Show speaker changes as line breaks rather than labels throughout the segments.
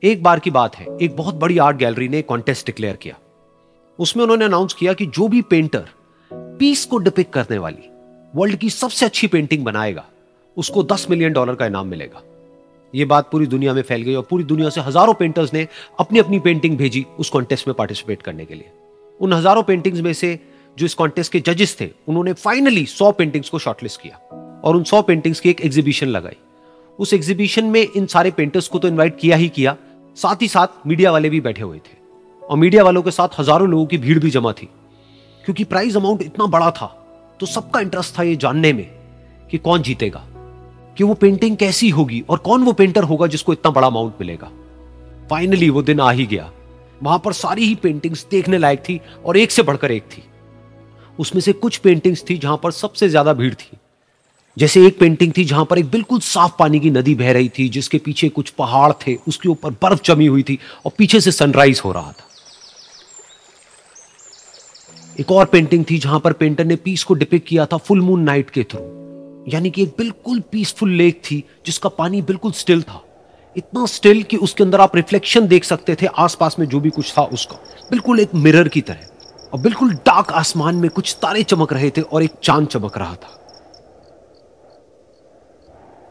एक बार की बात है, एक बहुत बड़ी आर्ट गैलरी ने कॉन्टेस्ट डिक्लेयर किया। उसमें उन्होंने अनाउंस किया कि जो भी पेंटर पीस को डिपिक्ट करने वाली वर्ल्ड की सबसे अच्छी पेंटिंग बनाएगा उसको $10 मिलियन का इनाम मिलेगा। यह बात पूरी दुनिया में फैल गई और पूरी दुनिया से हजारों पेंटर्स ने अपनी अपनी पेंटिंग भेजी उस कॉन्टेस्ट में पार्टिसिपेट करने के लिए। उन हजारों पेंटिंग्स में से जो इस कॉन्टेस्ट के जजेस थे उन्होंने फाइनली 100 पेंटिंग्स को शॉर्टलिस्ट किया और उन 100 पेंटिंग्स की एक एग्जीबिशन लगाई। उस एग्जीबिशन में इन सारे पेंटर्स को तो इनवाइट किया ही किया, साथ ही साथ मीडिया वाले भी बैठे हुए थे और मीडिया वालों के साथ हजारों लोगों की भीड़ भी जमा थी। क्योंकि प्राइज अमाउंट इतना बड़ा था तो सबका इंटरेस्ट था ये जानने में कि कौन जीतेगा, कि वो पेंटिंग कैसी होगी और कौन वो पेंटर होगा जिसको इतना बड़ा अमाउंट मिलेगा। फाइनली वो दिन आ ही गया। वहां पर सारी ही पेंटिंग्स देखने लायक थी और एक से बढ़कर एक थी। उसमें से कुछ पेंटिंग्स थी जहां पर सबसे ज्यादा भीड़ थी। जैसे एक पेंटिंग थी जहां पर एक बिल्कुल साफ पानी की नदी बह रही थी, जिसके पीछे कुछ पहाड़ थे, उसके ऊपर बर्फ जमी हुई थी और पीछे से सनराइज हो रहा था। एक और पेंटिंग थी जहां पर पेंटर ने पीस को डिपिक्ट किया था फुल मून नाइट के थ्रू, यानी कि एक बिल्कुल पीसफुल लेक थी जिसका पानी बिल्कुल स्टिल था, इतना स्टिल कि उसके अंदर आप रिफ्लेक्शन देख सकते थे आसपास में जो भी कुछ था उसका, बिल्कुल एक मिरर की तरह। और बिल्कुल डार्क आसमान में कुछ तारे चमक रहे थे और एक चांद चमक रहा था।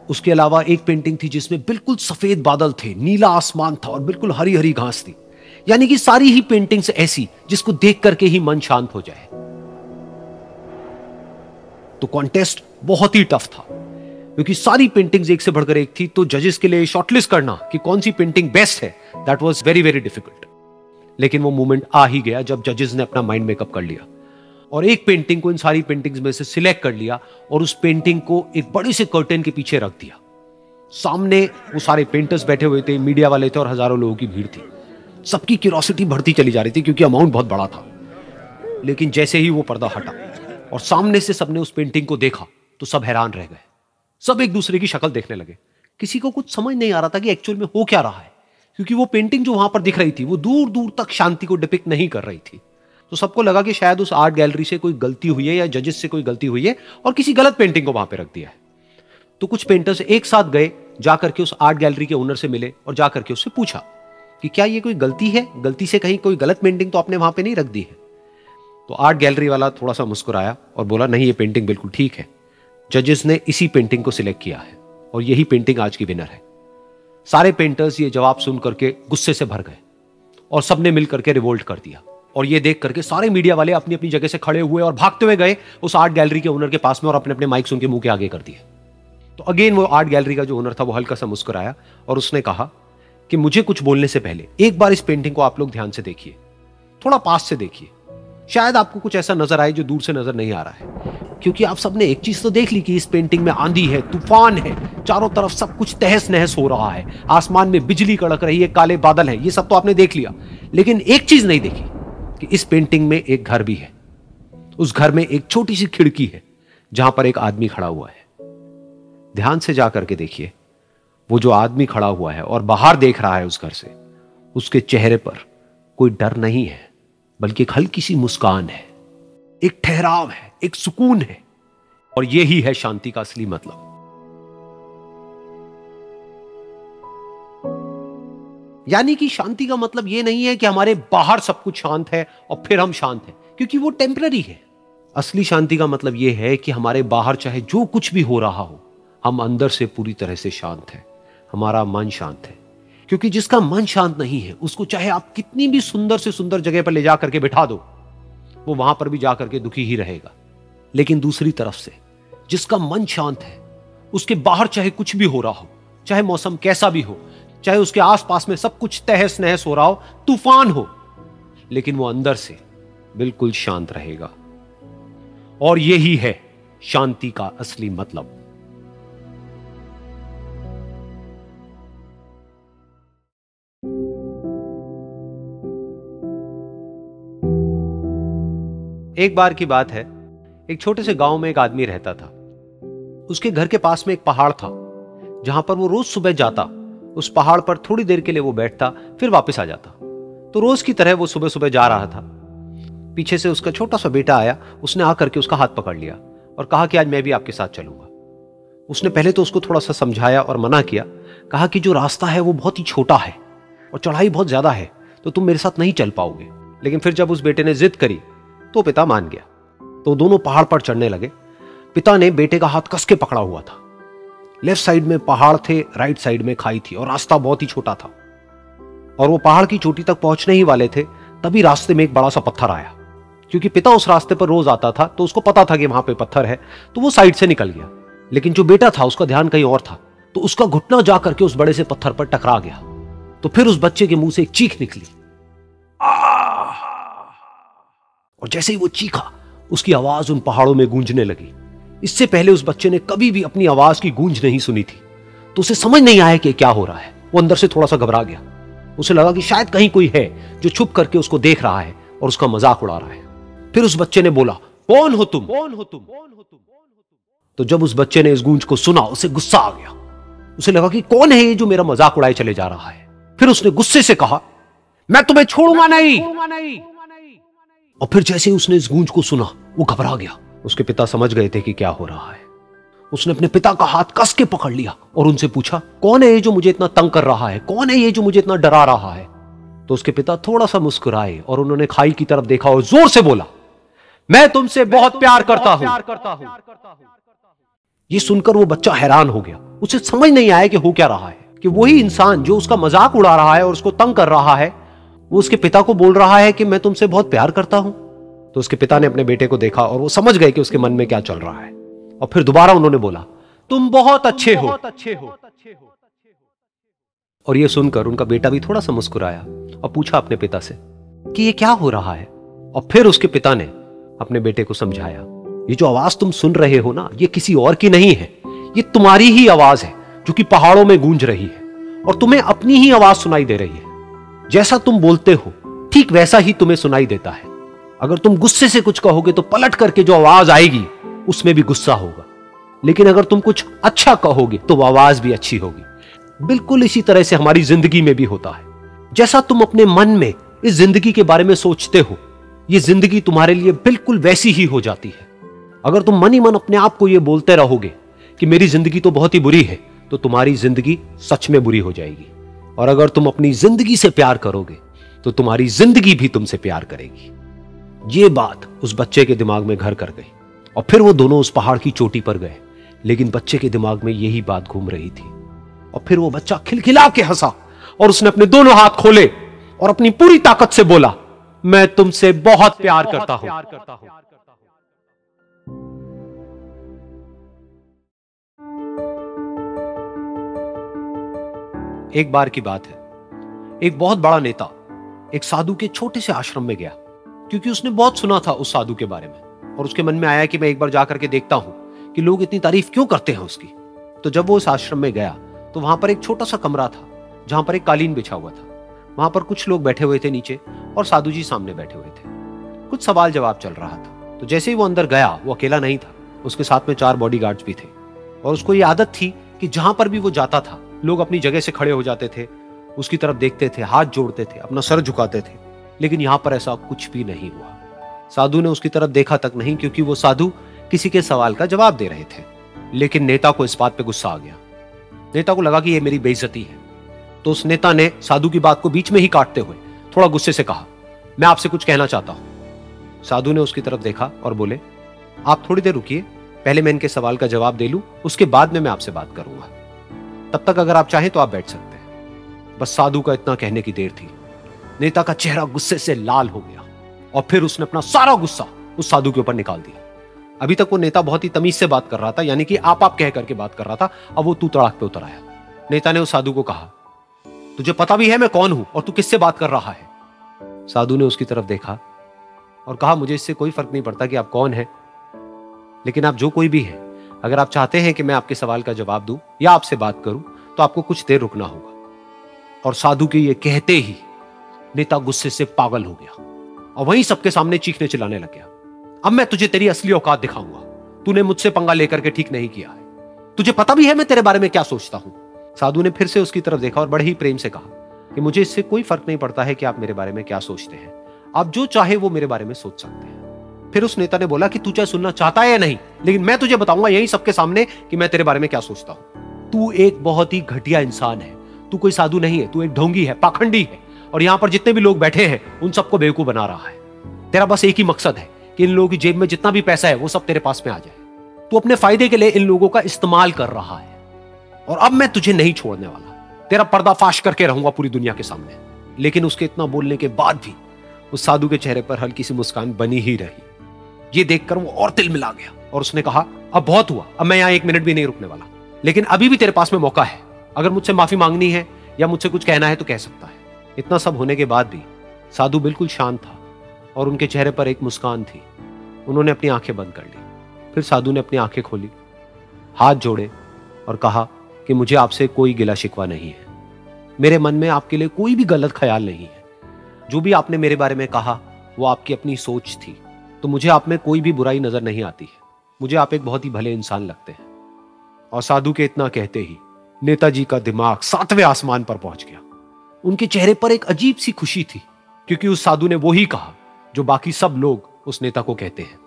उसके अलावा एक पेंटिंग थी जिसमें बिल्कुल सफेद बादल थे, नीला आसमान था और बिल्कुल हरी हरी घास थी। यानी कि सारी ही पेंटिंग्स ऐसी जिसको देख करके ही मन शांत हो जाए। तो कॉन्टेस्ट बहुत ही टफ था क्योंकि सारी पेंटिंग्स एक से बढ़कर एक थी। तो जजेस के लिए शॉर्टलिस्ट करना कि कौन सी पेंटिंग बेस्ट है, that was very very difficult. लेकिन वो मोमेंट आ ही गया जब जजेस ने अपना माइंड मेकअप कर लिया और एक पेंटिंग को इन सारी पेंटिंग्स में से सिलेक्ट कर लिया और उस पेंटिंग को एक बड़े से कर्टेन के पीछे रख दिया। सामने वो सारे पेंटर्स बैठे हुए थे, मीडिया वाले थे और हजारों लोगों की भीड़ थी। सबकी क्यूरियोसिटी बढ़ती चली जा रही थी क्योंकि अमाउंट बहुत बड़ा था। लेकिन जैसे ही वो पर्दा हटा और सामने से सबने उस पेंटिंग को देखा तो सब हैरान रह गए। सब एक दूसरे की शक्ल देखने लगे। किसी को कुछ समझ नहीं आ रहा था कि एक्चुअल में हो क्या रहा है, क्योंकि वो पेंटिंग जो वहां पर दिख रही थी वो दूर दूर तक शांति को डिपिक्ट नहीं कर रही थी। तो सबको लगा कि शायद उस आर्ट गैलरी से कोई गलती हुई है या जजेस से कोई गलती हुई है और किसी गलत पेंटिंग को वहां पे रख दिया है। तो कुछ पेंटर्स एक साथ गए, जाकर के उस आर्ट गैलरी के ओनर से मिले और जाकर के उससे पूछा कि क्या ये कोई गलती है, गलती से कहीं कोई गलत पेंटिंग तो आपने वहां पे नहीं रख दी है। तो आर्ट गैलरी वाला थोड़ा सा मुस्कुराया और बोला, नहीं ये पेंटिंग बिल्कुल ठीक है, जजेस ने इसी पेंटिंग को सिलेक्ट किया है और यही पेंटिंग आज की विनर है। सारे पेंटर्स ये जवाब सुन करके गुस्से से भर गए और सबने मिल करके रिवोल्ट कर दिया। और ये देख करके सारे मीडिया वाले अपनी अपनी जगह से खड़े हुए और भागते हुए गए उस आर्ट गैलरी के ओनर के पास में और अपने अपने माइक्स उनके मुंह के आगे कर दिए। तो अगेन वो आर्ट गैलरी का जो ओनर था वो हल्का सा मुस्कुराया और उसने कहा कि मुझे कुछ बोलने से पहले एक बार इस पेंटिंग को आप लोग ध्यान से देखिए, थोड़ा पास से देखिए, शायद आपको कुछ ऐसा नजर आए जो दूर से नजर नहीं आ रहा है। क्योंकि आप सबने एक चीज तो देख ली कि इस पेंटिंग में आंधी है, तूफान है, चारों तरफ सब कुछ तहस नहस हो रहा है, आसमान में बिजली कड़क रही है, काले बादल है, ये सब तो आपने देख लिया। लेकिन एक चीज नहीं देखी कि इस पेंटिंग में एक घर भी है। उस घर में एक छोटी सी खिड़की है जहां पर एक आदमी खड़ा हुआ है। ध्यान से जाकर के देखिए, वो जो आदमी खड़ा हुआ है और बाहर देख रहा है उस घर से, उसके चेहरे पर कोई डर नहीं है बल्कि एक हल्की सी मुस्कान है, एक ठहराव है, एक सुकून है। और यही है शांति का असली मतलब। यानी कि शांति का मतलब यह नहीं है कि हमारे बाहर सब कुछ शांत है और फिर हम शांत हैं, क्योंकि वो टेम्पररी है। असली शांति का मतलब यह है कि हमारे बाहर चाहे जो कुछ भी हो रहा हो, हम अंदर से पूरी तरह से शांत हैं, हमारा मन शांत है। क्योंकि जिसका मन शांत नहीं है उसको चाहे आप कितनी भी सुंदर से सुंदर जगह पर ले जाकर के बिठा दो, वो वहां पर भी जाकर के दुखी ही रहेगा। लेकिन दूसरी तरफ से जिसका मन शांत है, उसके बाहर चाहे कुछ भी हो रहा हो, चाहे मौसम कैसा भी हो, चाहे उसके आसपास में सब कुछ तहस नहस हो रहा हो, तूफान हो, लेकिन वो अंदर से बिल्कुल शांत रहेगा। और यही है शांति का असली मतलब। एक बार की बात है, एक छोटे से गांव में एक आदमी रहता था। उसके घर के पास में एक पहाड़ था जहां पर वो रोज सुबह जाता, उस पहाड़ पर थोड़ी देर के लिए वो बैठता, फिर वापस आ जाता। तो रोज की तरह वो सुबह सुबह जा रहा था। पीछे से उसका छोटा सा बेटा आया, उसने आकर के उसका हाथ पकड़ लिया और कहा कि आज मैं भी आपके साथ चलूंगा। उसने पहले तो उसको थोड़ा सा समझाया और मना किया, कहा कि जो रास्ता है वो बहुत ही छोटा है, और चढ़ाई बहुत ज्यादा है, तो तुम मेरे साथ नहीं चल पाओगे। लेकिन फिर जब उस बेटे ने जिद करी तो पिता मान गया। तो दोनों पहाड़ पर चढ़ने लगे। पिता ने बेटे का हाथ कस के पकड़ा हुआ था। लेफ्ट साइड में पहाड़ थे, राइट साइड में खाई थी और रास्ता बहुत ही छोटा था। और वो पहाड़ की चोटी तक पहुंचने ही वाले थे, तभी रास्ते में एक बड़ा सा पत्थर आया। क्योंकि पिता उस रास्ते पर रोज आता था तो उसको पता था कि वहां पे पत्थर है, तो वो साइड से निकल गया। लेकिन जो बेटा था उसका ध्यान कहीं और था, तो उसका घुटना जा करके उस बड़े से पत्थर पर टकरा गया। तो फिर उस बच्चे के मुंह से एक चीख निकली, और जैसे ही वो चीखा उसकी आवाज उन पहाड़ों में गूंजने लगी। इससे पहले उस बच्चे ने कभी भी अपनी आवाज की गूंज नहीं सुनी थी, तो उसे समझ नहीं आया कि क्या हो रहा है। वो अंदर से थोड़ा सा घबरा गया। उसे लगा कि शायद कहीं कोई है जो छुप करके उसको देख रहा है और उसका मजाक उड़ा रहा है। फिर उस बच्चे ने बोला, कौन हो तुम? कौन हो तुम? तो जब उस बच्चे ने इस गूंज को सुना उसे गुस्सा आ गया। उसे लगा कि कौन है ये जो मेरा मजाक उड़ाए चले जा रहा है। फिर उसने गुस्से से कहा, मैं तुम्हें छोड़ूंगा नहीं। और फिर जैसे ही उसने इस गूंज को सुना वो घबरा गया। उसके पिता समझ गए थे कि क्या हो रहा है। उसने अपने पिता का हाथ कस के पकड़ लिया और उनसे पूछा, कौन है ये जो मुझे इतना तंग कर रहा है? कौन है ये जो मुझे इतना डरा रहा है? तो उसके पिता थोड़ा सा मुस्कुराए और उन्होंने खाई की तरफ देखा और जोर से बोला, मैं तुमसे बहुत प्यार करता हूं। ये सुनकर वो बच्चा हैरान हो गया। उसे समझ नहीं आया कि हो क्या रहा है, कि वही इंसान जो उसका मजाक उड़ा रहा है और उसको तंग कर रहा है, वो उसके पिता को बोल रहा है कि मैं तुमसे बहुत प्यार करता हूं। तो उसके पिता ने अपने बेटे को देखा और वो समझ गए कि उसके मन में क्या चल रहा है। और फिर दोबारा उन्होंने बोला, तुम बहुत अच्छे हो। और ये सुनकर उनका बेटा भी थोड़ा सा मुस्कुराया और पूछा अपने पिता से कि ये क्या हो रहा है। और फिर उसके पिता ने अपने बेटे को समझाया, ये जो आवाज तुम सुन रहे हो ना, ये किसी और की नहीं है, ये तुम्हारी ही आवाज है जो कि पहाड़ों में गूंज रही है और तुम्हें अपनी ही आवाज सुनाई दे रही है। जैसा तुम बोलते हो ठीक वैसा ही तुम्हें सुनाई देता है। अगर तुम गुस्से से कुछ कहोगे तो पलट करके जो आवाज आएगी उसमें भी गुस्सा होगा, लेकिन अगर तुम कुछ अच्छा कहोगे तो वो आवाज भी अच्छी होगी। बिल्कुल इसी तरह से हमारी जिंदगी में भी होता है। जैसा तुम अपने मन में इस जिंदगी के बारे में सोचते हो, ये जिंदगी तुम्हारे लिए बिल्कुल वैसी ही हो जाती है। अगर तुम मन ही मन अपने आप को ये बोलते रहोगे कि मेरी जिंदगी तो बहुत ही बुरी है, तो तुम्हारी जिंदगी सच में बुरी हो जाएगी। और अगर तुम अपनी जिंदगी से प्यार करोगे तो तुम्हारी जिंदगी भी तुमसे प्यार करेगी। ये बात उस बच्चे के दिमाग में घर कर गई और फिर वो दोनों उस पहाड़ की चोटी पर गए। लेकिन बच्चे के दिमाग में यही बात घूम रही थी। और फिर वो बच्चा खिलखिला के हंसा और उसने अपने दोनों हाथ खोले और अपनी पूरी ताकत से बोला, मैं तुमसे बहुत प्यार करता हूं। एक बार की बात है, एक बहुत बड़ा नेता एक साधु के छोटे से आश्रम में गया, क्योंकि उसने बहुत सुना था उस साधु के बारे में और उसके मन में आया कि मैं एक बार जाकर के देखता हूं कि लोग इतनी तारीफ क्यों करते हैं उसकी। तो जब वो उस आश्रम में गया तो वहां पर एक छोटा सा कमरा था जहां पर एक कालीन बिछा हुआ था। वहां पर कुछ लोग बैठे हुए थे नीचे और साधु जी सामने बैठे हुए थे। कुछ सवाल जवाब चल रहा था। तो जैसे ही वो अंदर गया, वो अकेला नहीं था, उसके साथ में 4 बॉडीगार्ड्स भी थे। और उसको ये आदत थी कि जहां पर भी वो जाता था लोग अपनी जगह से खड़े हो जाते थे, उसकी तरफ देखते थे, हाथ जोड़ते थे, अपना सर झुकाते थे। लेकिन यहां पर ऐसा कुछ भी नहीं हुआ। साधु ने उसकी तरफ देखा तक नहीं, क्योंकि वो साधु किसी के सवाल का जवाब दे रहे थे। लेकिन नेता को इस बात पे गुस्सा आ गया। नेता को लगा कि ये मेरी बेइज्जती है। तो उस नेता ने साधु की बात को बीच में ही काटते हुए थोड़ा गुस्से से कहा, मैं आपसे कुछ कहना चाहता हूं। साधु ने उसकी तरफ देखा और बोले, आप थोड़ी देर रुकिए, पहले मैं इनके सवाल का जवाब दे लूं, उसके बाद में मैं आपसे बात करूंगा। तब तक अगर आप चाहें तो आप बैठ सकते हैं। बस साधु का इतना कहने की देर थी। नेता का चेहरा गुस्से से लाल हो गया और फिर उसने अपना सारा गुस्सा उस साधु के ऊपर निकाल दिया। अभी तक वो नेता बहुत ही तमीज से बात कर रहा था, यानी कि आप कह करके बात कर रहा था। अब वो तू तड़ाक पे उतर आया। नेता ने उस साधु को कहा, तुझे पता भी है मैं कौन हूं और तू किससे बात कर रहा है? साधु ने उसकी तरफ देखा और कहा, मुझे इससे कोई फर्क नहीं पड़ता कि आप कौन हैं, लेकिन आप जो कोई भी हैं, अगर आप चाहते हैं कि मैं आपके सवाल का जवाब दूं या आपसे बात करूं तो आपको कुछ देर रुकना होगा। और साधु के ये कहते ही नेता गुस्से से पागल हो गया और वहीं सबके सामने चीखने चिल्लाने लग गया, अब मैं तुझे तेरी असली औकात दिखाऊंगा। तूने मुझसे पंगा लेकर के ठीक नहीं किया है। तुझे पता भी है मैं तेरे बारे में क्या सोचता हूं। साधु ने फिर से उसकी तरफ देखा और बड़े ही प्रेम से कहा कि मुझे इससे कोई फर्क नहीं पड़ता है कि आप मेरे बारे में क्या सोचते हैं। आप जो चाहे वो मेरे बारे में सोच सकते हैं। फिर उस नेता ने बोला कि तू चाहे सुनना चाहता है या नहीं, लेकिन मैं तुझे बताऊंगा यही सबके सामने कि मैं तेरे बारे में क्या सोचता हूं। तू एक बहुत ही घटिया इंसान है। तू कोई साधु नहीं है, तू एक ढोंगी है, पाखंडी है, और यहां पर जितने भी लोग बैठे हैं उन सबको बेवकूफ बना रहा है। तेरा बस एक ही मकसद है कि इन लोगों की जेब में जितना भी पैसा है वो सब तेरे पास में आ जाए। तू अपने फायदे के लिए इन लोगों का इस्तेमाल कर रहा है, और अब मैं तुझे नहीं छोड़ने वाला, तेरा पर्दाफाश करके रहूंगा पूरी दुनिया के सामने। लेकिन उसके इतना बोलने के बाद भी उस साधु के चेहरे पर हल्की सी मुस्कान बनी ही रही। ये देखकर वो और तिल मिला गया और उसने कहा, अब बहुत हुआ, अब मैं यहां 1 मिनट भी नहीं रुकने वाला, लेकिन अभी भी तेरे पास में मौका है। अगर मुझसे माफी मांगनी है या मुझसे कुछ कहना है तो कह सकता है। इतना सब होने के बाद भी साधु बिल्कुल शांत था और उनके चेहरे पर एक मुस्कान थी। उन्होंने अपनी आंखें बंद कर ली। फिर साधु ने अपनी आंखें खोली, हाथ जोड़े और कहा कि मुझे आपसे कोई गिला शिकवा नहीं है, मेरे मन में आपके लिए कोई भी गलत ख्याल नहीं है। जो भी आपने मेरे बारे में कहा वो आपकी अपनी सोच थी, तो मुझे आप में कोई भी बुराई नजर नहीं आती है। मुझे आप एक बहुत ही भले इंसान लगते हैं। और साधु के इतना कहते ही नेताजी का दिमाग 7वें आसमान पर पहुंच गया। उनके चेहरे पर एक अजीब सी खुशी थी, क्योंकि उस साधु ने वो ही कहा जो बाकी सब लोग उस नेता को कहते हैं।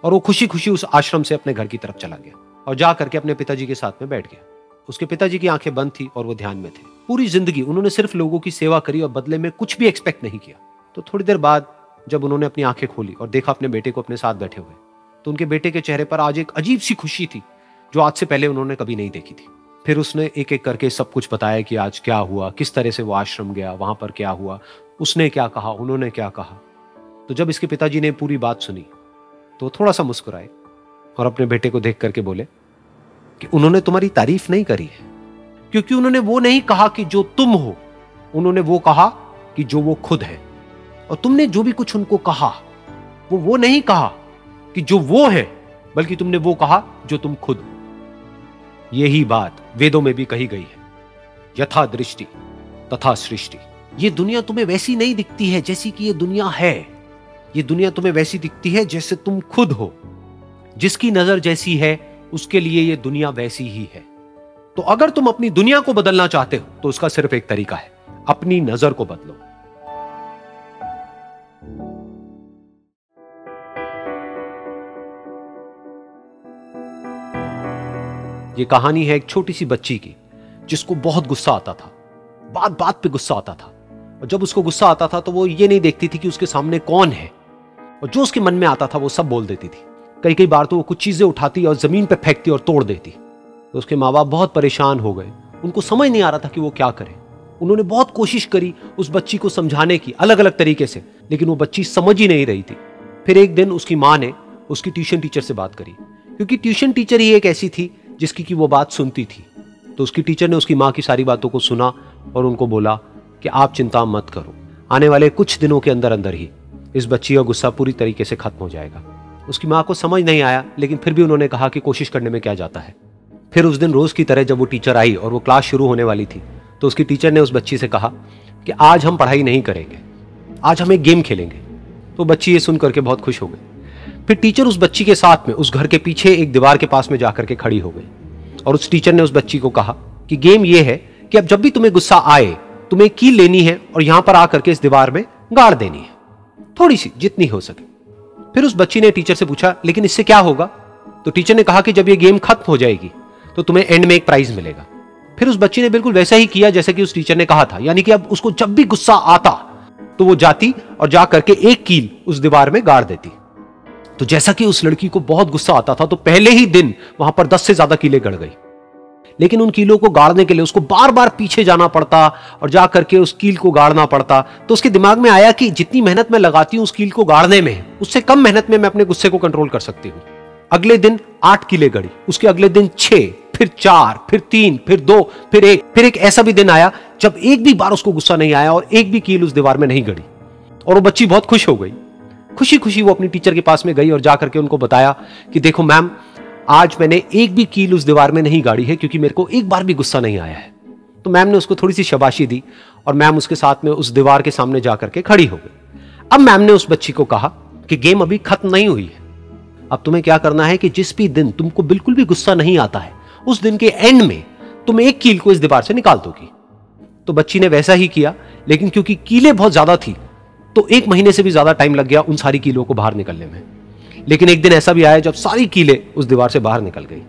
और वो खुशी खुशी उस आश्रम से अपने घर की तरफ चला गया और जा करके अपने पिताजी के साथ में बैठ गया। उसके पिताजी की आंखें बंद थी और वो ध्यान में थे। पूरी जिंदगी उन्होंने सिर्फ लोगों की सेवा करी और बदले में कुछ भी एक्सपेक्ट नहीं किया। तो थोड़ी देर बाद जब उन्होंने अपनी आंखें खोली और देखा अपने बेटे को अपने साथ बैठे हुए, तो उनके बेटे के चेहरे पर आज एक अजीब सी खुशी थी जो आज से पहले उन्होंने कभी नहीं देखी थी। फिर उसने एक एक करके सब कुछ बताया कि आज क्या हुआ, किस तरह से वो आश्रम गया, वहां पर क्या हुआ, उसने क्या कहा, उन्होंने क्या कहा। तो जब इसके पिताजी ने पूरी बात सुनी तो थोड़ा सा मुस्कुराए और अपने बेटे को देख करके बोले कि उन्होंने तुम्हारी तारीफ नहीं करी है, क्योंकि उन्होंने वो नहीं कहा कि जो तुम हो, उन्होंने वो कहा कि जो वो खुद है। और तुमने जो भी कुछ उनको कहा वो नहीं कहा कि जो वो है, बल्कि तुमने वो कहा जो तुम खुद हो। यही बात वेदों में भी कही गई है, यथा दृष्टि तथा सृष्टि। ये दुनिया तुम्हें वैसी नहीं दिखती है जैसी कि ये दुनिया है। ये दुनिया तुम्हें वैसी दिखती है जैसे तुम खुद हो। जिसकी नजर जैसी है उसके लिए ये दुनिया वैसी ही है। तो अगर तुम अपनी दुनिया को बदलना चाहते हो तो उसका सिर्फ एक तरीका है, अपनी नजर को बदलो। ये कहानी है एक छोटी सी बच्ची की जिसको बहुत गुस्सा आता था, बात बात पे गुस्सा आता था। और जब उसको गुस्सा आता था तो वो ये नहीं देखती थी कि उसके सामने कौन है, और जो उसके मन में आता था वो सब बोल देती थी। कई कई बार तो वो कुछ चीजें उठाती और जमीन पे फेंकती और तोड़ देती। तो उसके माँ बाप बहुत परेशान हो गए, उनको समझ नहीं आ रहा था कि वो क्या करे। उन्होंने बहुत कोशिश करी उस बच्ची को समझाने की अलग अलग तरीके से, लेकिन वो बच्ची समझ ही नहीं रही थी। फिर एक दिन उसकी माँ ने उसकी ट्यूशन टीचर से बात करी, क्योंकि ट्यूशन टीचर ही एक ऐसी थी जिसकी कि वो बात सुनती थी। तो उसकी टीचर ने उसकी माँ की सारी बातों को सुना और उनको बोला कि आप चिंता मत करो, आने वाले कुछ दिनों के अंदर अंदर ही इस बच्ची का गुस्सा पूरी तरीके से खत्म हो जाएगा। उसकी माँ को समझ नहीं आया, लेकिन फिर भी उन्होंने कहा कि कोशिश करने में क्या जाता है। फिर उस दिन रोज की तरह जब वो टीचर आई और वो क्लास शुरू होने वाली थी, तो उसकी टीचर ने उस बच्ची से कहा कि आज हम पढ़ाई नहीं करेंगे, आज हम एक गेम खेलेंगे। तो बच्ची ये सुन करके बहुत खुश हो गई। फिर टीचर उस बच्ची के साथ में उस घर के पीछे एक दीवार के पास में जाकर के खड़ी हो गई और उस टीचर ने उस बच्ची को कहा कि गेम ये है कि अब जब भी तुम्हें गुस्सा आए तुम्हें कील लेनी है और यहां पर आकर के इस दीवार में गाड़ देनी है, थोड़ी सी, जितनी हो सके। फिर उस बच्ची ने टीचर से पूछा लेकिन इससे क्या होगा? तो टीचर ने कहा कि जब ये गेम खत्म हो जाएगी तो तुम्हें एंड में एक प्राइज मिलेगा। फिर उस बच्ची ने बिल्कुल वैसा ही किया जैसे कि उस टीचर ने कहा था, यानी कि अब उसको जब भी गुस्सा आता तो वो जाती और जा करके एक कील उस दीवार में गाड़ देती। तो जैसा कि उस लड़की को बहुत गुस्सा आता था तो पहले ही दिन वहां पर 10 से ज्यादा कीलें गड़ गई। लेकिन उन कीलों को गाड़ने के लिए उसको बार बार पीछे जाना पड़ता और जा करके उस कील को गाड़ना पड़ता। तो उसके दिमाग में आया कि जितनी मेहनत मैं लगाती हूं उस कील को गाड़ने में, उससे कम मेहनत में मैं अपने गुस्से को कंट्रोल कर सकती हूं। अगले दिन 8 कीलें गड़ी, उसके अगले दिन 6, फिर 4, फिर 3, फिर 2, फिर 1। फिर एक ऐसा भी दिन आया जब एक भी बार उसको गुस्सा नहीं आया और एक भी कील उस दीवार में नहीं गड़ी। और वो बच्ची बहुत खुश हो गई। खुशी खुशी वो अपनी टीचर के पास में गई और जाकर के उनको बताया कि देखो मैम, आज मैंने एक भी कील उस दीवार में नहीं गाड़ी है क्योंकि मेरे को एक बार भी गुस्सा नहीं आया है। तो मैम ने उसको थोड़ी सी शाबाशी दी और मैम उसके साथ में उस दीवार के सामने जाकर के खड़ी हो गई। अब मैम ने उस बच्ची को कहा कि गेम अभी खत्म नहीं हुई है, अब तुम्हें क्या करना है कि जिस भी दिन तुमको बिल्कुल भी गुस्सा नहीं आता है उस दिन के एंड में तुम एक कील को इस दीवार से निकाल दोगी। तो बच्ची ने वैसा ही किया, लेकिन क्योंकि कीलें बहुत ज्यादा थी तो 1 महीने से भी ज्यादा टाइम लग गया उन सारी कीलों को बाहर निकलने में। लेकिन एक दिन ऐसा भी आया जब सारी कीलें उस दीवार से बाहर निकल गई।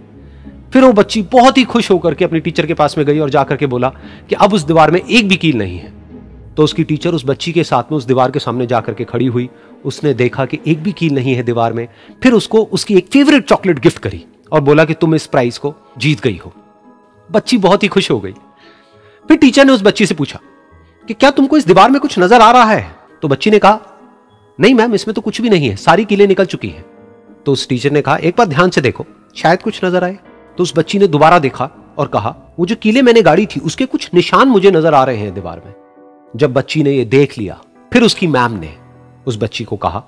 फिर वो बच्ची बहुत ही खुश होकर के अपनी टीचर के पास में गई और जाकर के बोला कि अब उस दीवार में एक भी कील नहीं है। तो उसकी टीचर उस बच्ची के साथ में उस दीवार के सामने जाकर के खड़ी हुई। उसने देखा कि एक भी कील नहीं है दीवार में। फिर उसको उसकी एक फेवरेट चॉकलेट गिफ्ट करी और बोला कि तुम इस प्राइज को जीत गई हो। बच्ची बहुत ही खुश हो गई। फिर टीचर ने उस बच्ची से पूछा कि क्या तुमको इस दीवार में कुछ नजर आ रहा है? तो बच्ची ने कहा, नहीं मैम, इसमें तो कुछ भी नहीं है, सारी कीलें निकल चुकी हैं। तो उस टीचर ने कहा, एक बार ध्यान से देखो, शायद कुछ नजर आए। तो उस बच्ची ने दोबारा देखा और कहा, वो जो कीलें मैंने गाड़ी थी उसके कुछ निशान मुझे नजर आ रहे हैं दीवार में। जब बच्ची ने ये देख लिया, फिर उसकी मैम ने उस बच्ची को कहा,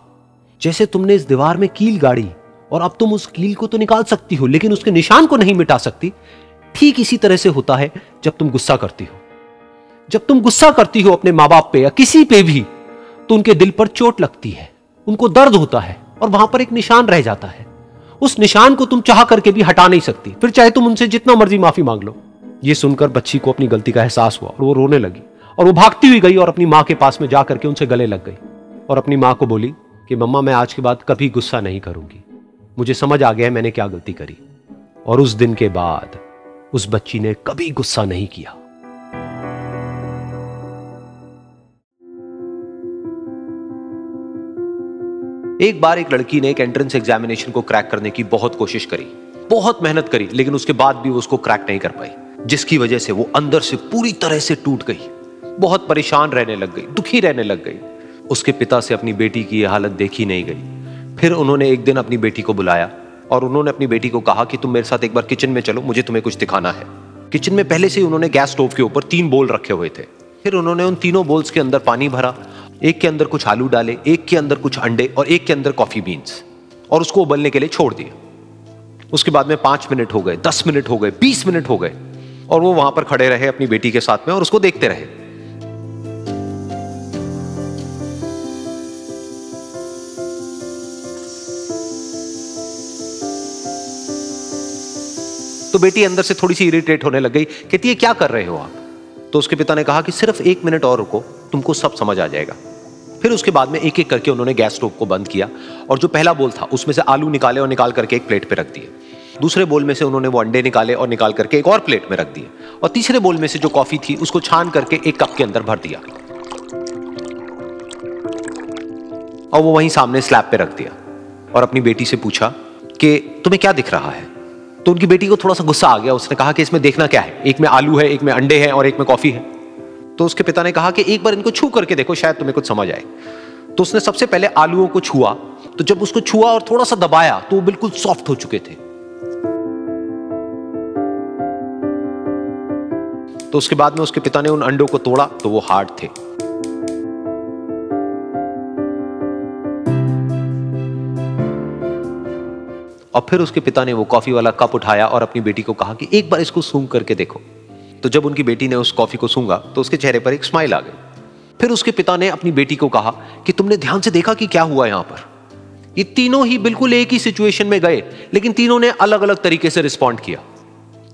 जैसे तुमने इस दीवार में कील गाड़ी और अब तुम उस कील को तो निकाल सकती हो लेकिन उसके निशान को नहीं मिटा सकती, ठीक इसी तरह से होता है जब तुम गुस्सा करती हो। जब तुम गुस्सा करती हो अपने माँ बाप पे या किसी पे भी, तो उनके दिल पर चोट लगती है, उनको दर्द होता है और वहां पर एक निशान रह जाता है। उस निशान को तुम चाह करके भी हटा नहीं सकती, फिर चाहे तुम उनसे जितना मर्जी माफी मांग लो। यह सुनकर बच्ची को अपनी गलती का एहसास हुआ और वो रोने लगी और वो भागती हुई गई और अपनी माँ के पास में जाकर के उनसे गले लग गई और अपनी माँ को बोली कि मम्मा, मैं आज के बाद कभी गुस्सा नहीं करूंगी, मुझे समझ आ गया है मैंने क्या गलती करी। और उस दिन के बाद उस बच्ची ने कभी गुस्सा नहीं किया। एक बार एक लड़की ने एक एंट्रेंस एग्जामिनेशन को क्रैक करने की बहुत कोशिश करी, बहुत मेहनत करी, लेकिन उसके बाद भी वो उसको क्रैक नहीं कर पाई, जिसकी वजह से वो अंदर से पूरी तरह से टूट गई, बहुत परेशान रहने लग गई, दुखी रहने लग गई। उसके पिता से अपनी बेटी की यह हालत देखी नहीं गई। फिर उन्होंने एक दिन अपनी बेटी को बुलाया और उन्होंने अपनी बेटी को कहा कि तुम मेरे साथ एक बार किचन में चलो, मुझे तुम्हें कुछ दिखाना है। किचन में पहले से ही उन्होंने गैस स्टोव के ऊपर 3 बोल रखे हुए थे। फिर उन्होंने उन तीनों बोल्स के अंदर पानी भरा, एक के अंदर कुछ आलू डाले, एक के अंदर कुछ अंडे और एक के अंदर कॉफी बीन्स, और उसको उबलने के लिए छोड़ दिया। उसके बाद में 5 मिनट हो गए, 10 मिनट हो गए, 20 मिनट हो गए और वो वहां पर खड़े रहे अपनी बेटी के साथ में और उसको देखते रहे। तो बेटी अंदर से थोड़ी सी इरिटेट होने लग गई, कहती है क्या कर रहे हो आप? तो उसके पिता ने कहा कि सिर्फ 1 मिनट और रुको, तुमको सब समझ आ जाएगा। फिर उसके बाद में एक एक करके उन्होंने गैस स्टोव को बंद किया और जो पहला बोल था उसमें से आलू निकाले और निकाल करके एक प्लेट पे रख दिए। दूसरे बोल में से उन्होंने वो अंडे निकाले और निकाल करके एक और प्लेट में रख दिए और तीसरे बोल में से जो कॉफी थी उसको छान करके एक कप के अंदर भर दिया और वो वहीं सामने स्लैब पे रख दिया और अपनी बेटी से पूछा कि तुम्हें क्या दिख रहा है? तो उनकी बेटी को थोड़ा सा गुस्सा आ गया। उसने कहा कि इसमें देखना क्या है, एक में आलू है, एक में अंडे हैं और एक में कॉफी है। तो उसके पिता ने कहा कि एक बार इनको छू करके देखो, शायद तुम्हें कुछ समझ आए। तो उसने सबसे पहले आलूओं को छुआ, तो जब उसको छुआ और थोड़ा सा दबाया तो वो बिल्कुल सॉफ्ट हो चुके थे। तो उसके बाद में उसके पिता ने उन अंडों को तोड़ा तो वो हार्ड थे। और फिर उसके पिता ने वो कॉफी वाला कप उठाया और अपनी बेटी को कहा कि एक बार इसको सूंघ करके देखो। तो जब उनकी बेटी ने उस कॉफी को सूंघा तो उसके चेहरे पर एक स्माइल आ गई। फिर उसके पिता ने अपनी बेटी को कहा कि तुमने ध्यान से देखा कि क्या हुआ यहां पर? ये तीनों ही बिल्कुल एक ही सिचुएशन में गए, लेकिन तीनों ने अलग अलग तरीके से रिस्पॉन्ड किया।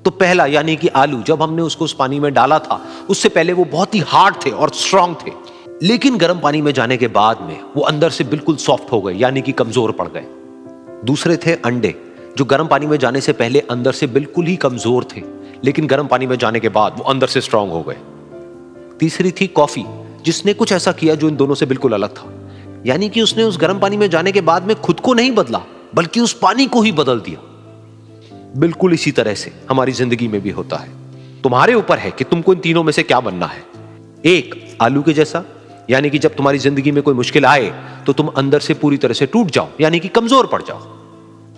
तो पहला यानी कि आलू, जब हमने उसको उस पानी में डाला था उससे पहले वो बहुत ही हार्ड थे और स्ट्रांग थे, लेकिन गर्म पानी में जाने के बाद में वो अंदर से बिल्कुल सॉफ्ट हो गए, यानी कि कमजोर पड़ गए। दूसरे थे अंडे, जो गर्म पानी में जाने से पहले अंदर से बिल्कुल ही कमजोर थे, लेकिन गर्म पानी में जाने के बाद वो अंदर से स्ट्रांग हो गए। तीसरी थी कॉफी, जिसने कुछ ऐसा किया जो इन दोनों से बिल्कुल अलग था, यानी कि उसने उस गर्म पानी में जाने के बाद में खुद को नहीं बदला बल्कि उस पानी को ही बदल दिया। बिल्कुल इसी तरह से हमारी जिंदगी में भी होता है। तुम्हारे ऊपर है कि तुमको इन तीनों में से क्या बनना है। एक, आलू के जैसा, यानी कि जब तुम्हारी जिंदगी में कोई मुश्किल आए तो तुम अंदर से पूरी तरह से टूट जाओ, यानी कि कमजोर पड़ जाओ।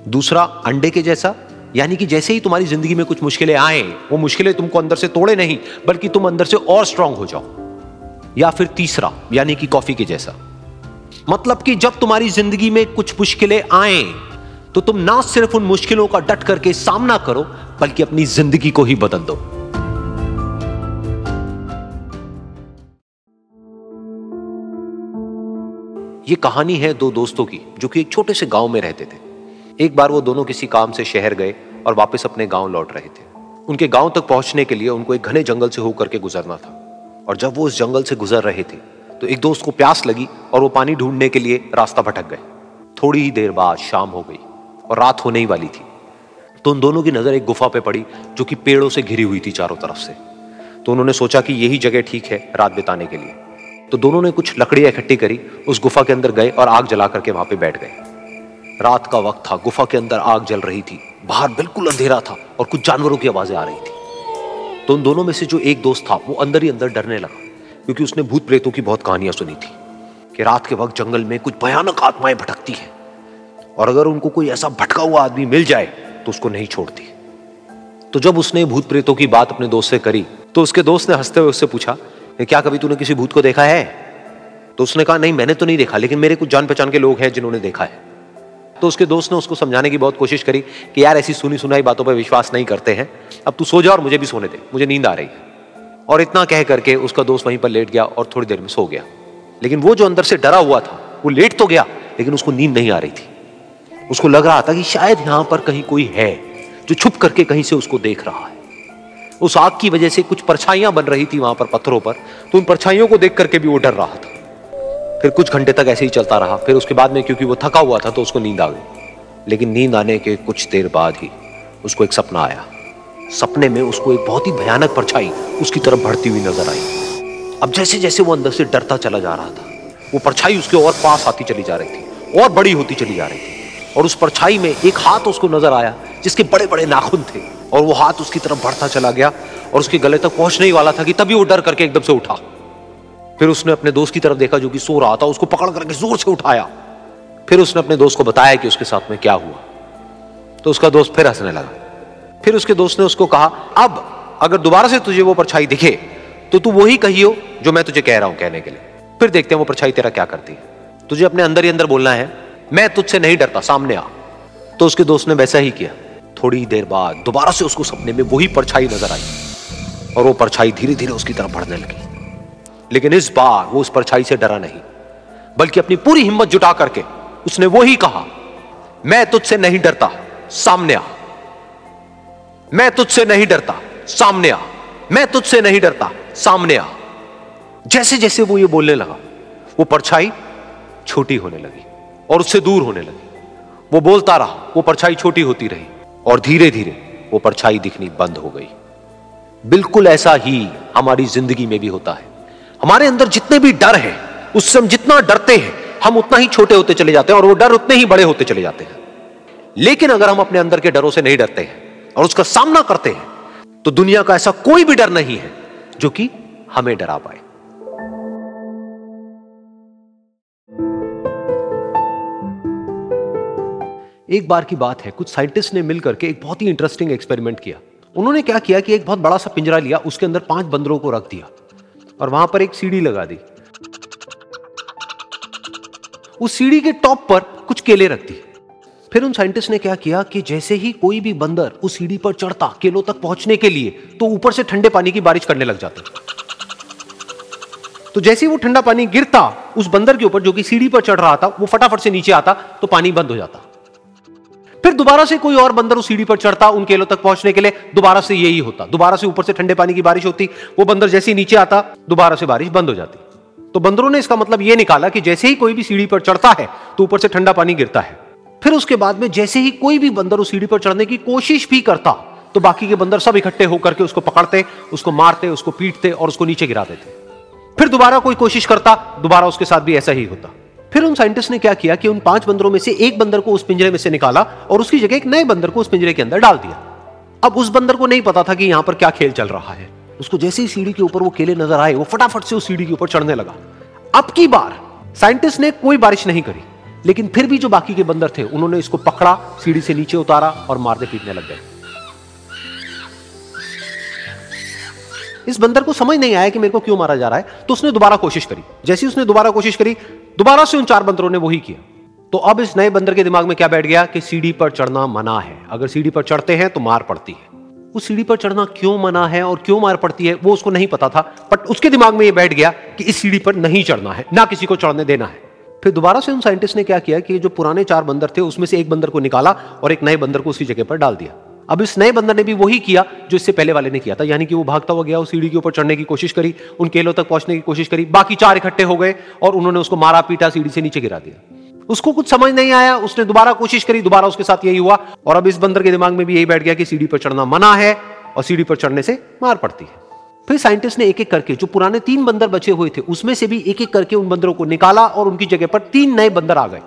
दूसरा, अंडे के जैसा, यानी कि जैसे ही तुम्हारी जिंदगी में कुछ मुश्किलें आए, वो मुश्किलें तुमको अंदर से तोड़े नहीं बल्कि तुम अंदर से और स्ट्रांग हो जाओ। या फिर तीसरा, यानी कि कॉफी के जैसा, मतलब कि जब तुम्हारी जिंदगी में कुछ मुश्किलें आए तो तुम ना सिर्फ उन मुश्किलों का डट करके सामना करो बल्कि अपनी जिंदगी को ही बदल दो। ये कहानी है 2 दोस्तों की जो कि एक छोटे से गांव में रहते थे। एक बार वो दोनों किसी काम से शहर गए और वापस अपने गांव लौट रहे थे। उनके गांव तक पहुंचने के लिए उनको एक घने जंगल से होकर के गुजरना था, और जब वो उस जंगल से गुजर रहे थे तो एक दोस्त को प्यास लगी और वो पानी ढूंढने के लिए रास्ता भटक गए। थोड़ी ही देर बाद शाम हो गई और रात होने ही वाली थी। तो उन दोनों की नजर एक गुफा पे पड़ी जो कि पेड़ों से घिरी हुई थी चारों तरफ से। तो उन्होंने सोचा कि यही जगह ठीक है रात बिताने के लिए। तो दोनों ने कुछ लकड़ियां इकट्ठी करी, उस गुफा के अंदर गए और आग जला करके वहां पे बैठ गए। रात का वक्त था, गुफा के अंदर आग जल रही थी, बाहर बिल्कुल अंधेरा था और कुछ जानवरों की आवाजें आ रही थी। तो उन दोनों में से जो एक दोस्त था वो अंदर ही अंदर डरने लगा, क्योंकि उसने भूत प्रेतों की बहुत कहानियां सुनी थी कि रात के वक्त जंगल में कुछ भयानक आत्माएं भटकती हैं और अगर उनको कोई ऐसा भटका हुआ आदमी मिल जाए तो उसको नहीं छोड़ती। तो जब उसने भूत प्रेतों की बात अपने दोस्त से करी तो उसके दोस्त ने हंसते हुए उससे पूछा, क्या कभी तूने किसी भूत को देखा है? तो उसने कहा, नहीं मैंने तो नहीं देखा, लेकिन मेरे कुछ जान पहचान के लोग हैं जिन्होंने देखा है। तो उसके दोस्त ने उसको समझाने की बहुत कोशिश करी कि यार ऐसी सुनी सुनाई बातों पर विश्वास नहीं करते हैं, अब तू सो जा और मुझे भी सोने दे, मुझे नींद आ रही है। और इतना कह करके उसका दोस्त वहीं पर लेट गया और थोड़ी देर में सो गया। लेकिन वो जो अंदर से डरा हुआ था वो लेट तो गया, लेकिन उसको नींद नहीं आ रही थी। उसको लग रहा था कि शायद यहां पर कहीं कोई है जो छुप करके कहीं से उसको देख रहा है। उस आग की वजह से कुछ परछाइयां बन रही थी वहां पर पत्थरों पर, तो उन परछाइयों को देख करके भी वो डर रहा था। फिर कुछ घंटे तक ऐसे ही चलता रहा। फिर उसके बाद में क्योंकि वो थका हुआ था तो उसको नींद आ गई। लेकिन नींद आने के कुछ देर बाद ही उसको एक सपना आया। सपने में उसको एक बहुत ही भयानक परछाई उसकी तरफ बढ़ती हुई नजर आई। अब जैसे जैसे वो अंदर से डरता चला जा रहा था, वो परछाई उसके और पास आती चली जा रही थी और बड़ी होती चली जा रही थी। और उस परछाई में एक हाथ उसको नजर आया जिसके बड़े बड़े नाखून थे, और वो हाथ उसकी तरफ बढ़ता चला गया और उसके गले तक पहुंचने ही वाला था कि तभी वो डर करके एकदम से उठा। फिर उसने अपने दोस्त की तरफ देखा जो कि सो रहा था, उसको पकड़ करके जोर से उठाया। फिर उसने अपने दोस्त को बताया कि उसके साथ में क्या हुआ। तो उसका दोस्त फिर हंसने लगा। फिर उसके दोस्त ने उसको कहा, अब अगर दोबारा से तुझे वो परछाई दिखे तो तू वही कहियो जो मैं तुझे कह रहा हूं कहने के लिए, फिर देखते हैं वो परछाई तेरा क्या करती है। तुझे अपने अंदर ही अंदर बोलना है, मैं तुझसे नहीं डरता, सामने आ। तो उसके दोस्त ने वैसा ही किया। थोड़ी देर बाद दोबारा से उसको सपने में वही परछाई नजर आई और वो परछाई धीरे धीरे उसकी तरफ बढ़ने लगी। लेकिन इस बार वो उस परछाई से डरा नहीं, बल्कि अपनी पूरी हिम्मत जुटा करके उसने वही कहा, मैं तुझसे नहीं डरता, सामने आ। मैं तुझसे नहीं डरता, सामने आ। मैं तुझसे नहीं डरता, सामने आ। जैसे जैसे वो ये बोलने लगा, वो परछाई छोटी होने लगी और उससे दूर होने लगी। वो बोलता रहा, वो परछाई छोटी होती रही और धीरे धीरे वो परछाई दिखनी बंद हो गई। बिल्कुल ऐसा ही हमारी जिंदगी में भी होता है। हमारे अंदर जितने भी डर हैं, उससे हम जितना डरते हैं हम उतना ही छोटे होते चले जाते हैं और वो डर उतने ही बड़े होते चले जाते हैं। लेकिन अगर हम अपने अंदर के डरों से नहीं डरते हैं और उसका सामना करते हैं तो दुनिया का ऐसा कोई भी डर नहीं है जो कि हमें डरा पाए। एक बार की बात है, कुछ साइंटिस्ट ने मिलकर के एक बहुत ही इंटरेस्टिंग एक्सपेरिमेंट किया। उन्होंने क्या किया कि एक बहुत बड़ा सा पिंजरा लिया, उसके अंदर 5 बंदरों को रख दिया और वहां पर एक सीढ़ी लगा दी। उस सीढ़ी के टॉप पर कुछ केले रख दी। फिर उन साइंटिस्ट ने क्या किया कि जैसे ही कोई भी बंदर उस सीढ़ी पर चढ़ता केलों तक पहुंचने के लिए, तो ऊपर से ठंडे पानी की बारिश करने लग जाती। तो जैसे ही वो ठंडा पानी गिरता उस बंदर के ऊपर जो कि सीढ़ी पर चढ़ रहा था, वो फटाफट से नीचे आता तो पानी बंद हो जाता। फिर दोबारा से कोई और बंदर उस सीढ़ी पर चढ़ता उन केलों तक पहुंचने के लिए, दोबारा से यही होता। दोबारा से ऊपर से ठंडे पानी की बारिश होती, वो बंदर जैसे ही नीचे आता दोबारा से बारिश बंद हो जाती। तो बंदरों ने इसका मतलब यह निकाला कि जैसे ही कोई भी सीढ़ी पर चढ़ता है तो ऊपर से ठंडा पानी गिरता है। फिर उसके बाद में जैसे ही कोई भी बंदर उस सीढ़ी पर चढ़ने की कोशिश भी करता तो बाकी के बंदर सब इकट्ठे होकर के उसको पकड़ते, उसको मारते, उसको पीटते और उसको नीचे गिरा देते। फिर दोबारा कोई कोशिश करता, दोबारा उसके साथ भी ऐसा ही होता। फिर उन साइंटिस्ट ने क्या किया कि उन 5 बंदरों में से एक बंदर को उस पिंजरे में से निकाला और उसकी जगह एक नए बंदर को उस पिंजरे के अंदर डाल दिया। अब उस बंदर को नहीं पता था कि यहां पर क्या खेल चल रहा है। उसको जैसे ही सीढ़ी के ऊपर वो केले नजर आए, वो फटाफट से उस सीढ़ी के ऊपर चढ़ने लगा। अब की बार साइंटिस्ट ने कोई बारिश नहीं करी, लेकिन फिर भी जो बाकी के बंदर थे उन्होंने इसको पकड़ा, सीढ़ी से नीचे उतारा और मारने पीटने लग गए। इस बंदर को समझ नहीं आया कि मेरे को क्यों मारा जा रहा है, तो उसने दोबारा कोशिश करी। जैसे उसने दोबारा कोशिश करी, दोबारा से उन 4 बंदरों ने वही किया। तो अब इस नए बंदर के दिमाग में क्या बैठ गया कि सीढ़ी पर चढ़ना मना है, अगर सीढ़ी पर चढ़ते हैं तो मार पड़ती है। उस सीढ़ी पर चढ़ना क्यों मना है और क्यों मार पड़ती है वो उसको नहीं पता था, बट उसके दिमाग में यह बैठ गया कि इस सीढ़ी पर नहीं चढ़ना है, ना किसी को चढ़ने देना है। फिर दोबारा से उन साइंटिस्ट ने क्या किया कि जो पुराने 4 बंदर थे उसमें से एक बंदर को निकाला और एक नए बंदर को उसी जगह पर डाल दिया। अब इस नए बंदर ने भी वही किया जो इससे पहले वाले ने किया था, यानी कि वो भागता हुआ गया, उस सीढ़ी के ऊपर चढ़ने की कोशिश करी, उन केलों तक पहुंचने की कोशिश करी। बाकी 4 इकट्ठे हो गए और उन्होंने उसको मारा पीटा, सीढ़ी से नीचे गिरा दिया। उसको कुछ समझ नहीं आया, उसने दोबारा कोशिश करी, दोबारा उसके साथ यही हुआ। और अब इस बंदर के दिमाग में भी यही बैठ गया कि सीढ़ी पर चढ़ना मना है और सीढ़ी पर चढ़ने से मार पड़ती है। फिर साइंटिस्ट ने एक एक करके जो पुराने 3 बंदर बचे हुए थे उसमें से भी एक एक करके उन बंदरों को निकाला और उनकी जगह पर 3 नए बंदर आ गए।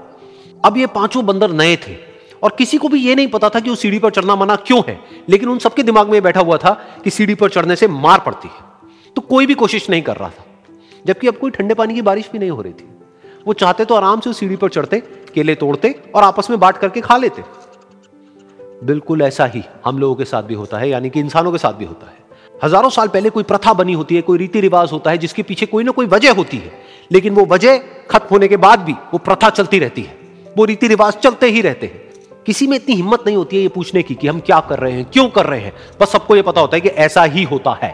अब ये 5 बंदर नए थे और किसी को भी ये नहीं पता था कि उस सीढ़ी पर चढ़ना मना क्यों है, लेकिन उन सबके दिमाग में बैठा हुआ था कि सीढ़ी पर चढ़ने से मार पड़ती है। तो कोई भी कोशिश नहीं कर रहा था, जबकि अब कोई ठंडे पानी की बारिश भी नहीं हो रही थी। वो चाहते तो आराम से उस सीढ़ी पर चढ़ते, केले तोड़ते और आपस में बांट करके खा लेते। बिल्कुल ऐसा ही हम लोगों के साथ भी होता है, यानी कि इंसानों के साथ भी होता है। हजारों साल पहले कोई प्रथा बनी होती है, कोई रीति रिवाज होता है जिसके पीछे कोई ना कोई वजह होती है, लेकिन वो वजह खत्म होने के बाद भी वो प्रथा चलती रहती है, वो रीति रिवाज चलते ही रहते हैं। किसी में इतनी हिम्मत नहीं होती है ये पूछने की कि हम क्या कर रहे हैं, क्यों कर रहे हैं, बस सबको ये पता होता है कि ऐसा ही होता है।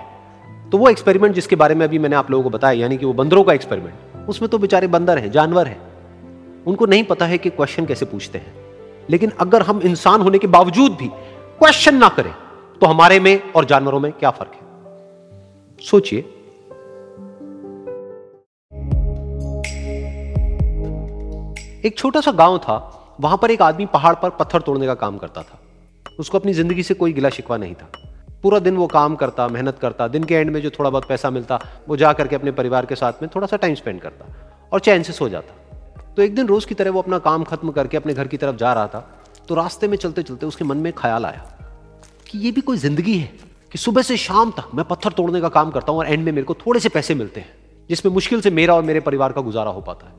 तो वो एक्सपेरिमेंट जिसके बारे में अभी मैंने आप लोगों को बताया, यानी कि वो बंदरों का एक्सपेरिमेंट, उसमें तो बेचारे बंदर हैं, जानवर हैं, उनको नहीं पता है कि क्वेश्चन कैसे पूछते हैं। लेकिन अगर हम इंसान होने के बावजूद भी क्वेश्चन ना करें तो हमारे में और जानवरों में क्या फर्क है? सोचिए। एक छोटा सा गांव था, वहां पर एक आदमी पहाड़ पर पत्थर तोड़ने का काम करता था। उसको अपनी जिंदगी से कोई गिला शिकवा नहीं था। पूरा दिन वो काम करता, मेहनत करता, दिन के एंड में जो थोड़ा बहुत पैसा मिलता वो जा करके अपने परिवार के साथ में थोड़ा सा टाइम स्पेंड करता और चैन से सो जाता। तो एक दिन रोज की तरह वो अपना काम खत्म करके अपने घर की तरफ जा रहा था, तो रास्ते में चलते चलते उसके मन में ख्याल आया कि ये भी कोई जिंदगी है कि सुबह से शाम तक मैं पत्थर तोड़ने का काम करता हूं और एंड में मेरे को थोड़े से पैसे मिलते हैं, जिसमें मुश्किल से मेरा और मेरे परिवार का गुजारा हो पाता है।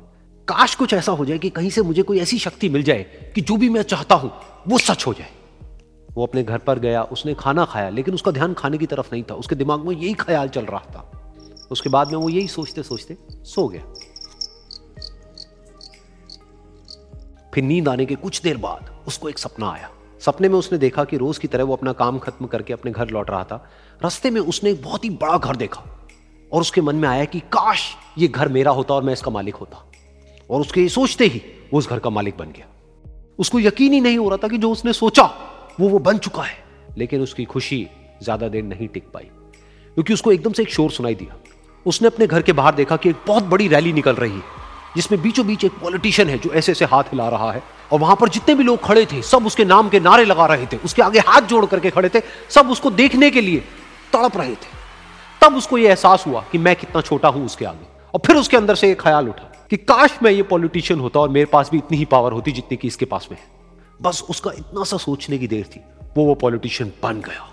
काश कुछ ऐसा हो जाए कि कहीं से मुझे कोई ऐसी शक्ति मिल जाए कि जो भी मैं चाहता हूं वो सच हो जाए। वो अपने घर पर गया, उसने खाना खाया, लेकिन उसका ध्यान खाने की तरफ नहीं था, उसके दिमाग में यही ख्याल चल रहा था। उसके बाद में वो यही सोचते सोचते सो गया। फिर नींद आने के कुछ देर बाद उसको एक सपना आया। सपने में उसने देखा कि रोज की तरह वो अपना काम खत्म करके अपने घर लौट रहा था। रास्ते में उसने एक बहुत ही बड़ा घर देखा और उसके मन में आया कि काश ये घर मेरा होता और मैं इसका मालिक होता। और उसके सोचते ही वो उस घर का मालिक बन गया। उसको यकीन ही नहीं हो रहा था कि जो उसने सोचा वो बन चुका है। लेकिन उसकी खुशी ज्यादा देर नहीं टिक पाई, क्योंकि उसको एकदम से एक शोर सुनाई दिया। उसने अपने घर के बाहर देखा कि एक बहुत बड़ी रैली निकल रही है, जिसमें बीचों बीच एक पॉलिटिशियन है जो ऐसे ऐसे हाथ हिला रहा है, और वहां पर जितने भी लोग खड़े थे सब उसके नाम के नारे लगा रहे थे, उसके आगे हाथ जोड़ करके खड़े थे, सब उसको देखने के लिए तड़प रहे थे। तब उसको यह एहसास हुआ कि मैं कितना छोटा हूं उसके आगे। और फिर उसके अंदर से एक ख्याल उठा कि काश मैं ये पॉलिटिशियन होता और मेरे पास भी इतनी ही पावर होती जितनी कि इसके पास में है। बस उसका इतना सा सोचने की देर थी, वो पॉलिटिशियन बन गया।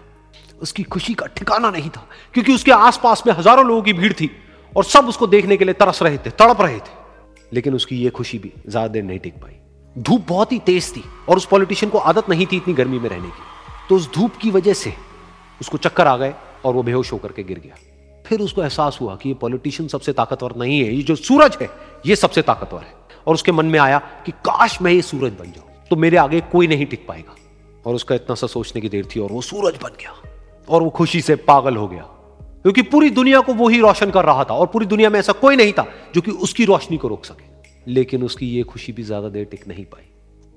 उसकी खुशी का ठिकाना नहीं था, क्योंकि उसके आसपास में हजारों लोगों की भीड़ थी और सब उसको देखने के लिए तरस रहे थे, तड़प रहे थे। लेकिन उसकी ये खुशी भी ज्यादा देर नहीं टिक पाई। धूप बहुत ही तेज थी और उस पॉलिटिशियन को आदत नहीं थी इतनी गर्मी में रहने की, तो उस धूप की वजह से उसको चक्कर आ गए और वो बेहोश होकर के गिर गया। फिर उसको एहसास हुआ कि ये पॉलिटिशियन सबसे ताकतवर नहीं है, ये जो सूरज है ये सबसे ताकतवर है। और उसके मन में आया कि काश मैं ये सूरज बन जाऊं तो मेरे आगे कोई नहीं टिक पाएगा। और उसका इतना सा सोचने की देर थी और वो सूरज बन गया और वो खुशी से पागल हो गया, क्योंकि पूरी दुनिया को वो ही रोशन कर रहा था और पूरी दुनिया में ऐसा कोई नहीं था जो कि उसकी रोशनी को रोक सके। लेकिन उसकी ये खुशी भी ज्यादा देर टिक नहीं पाई,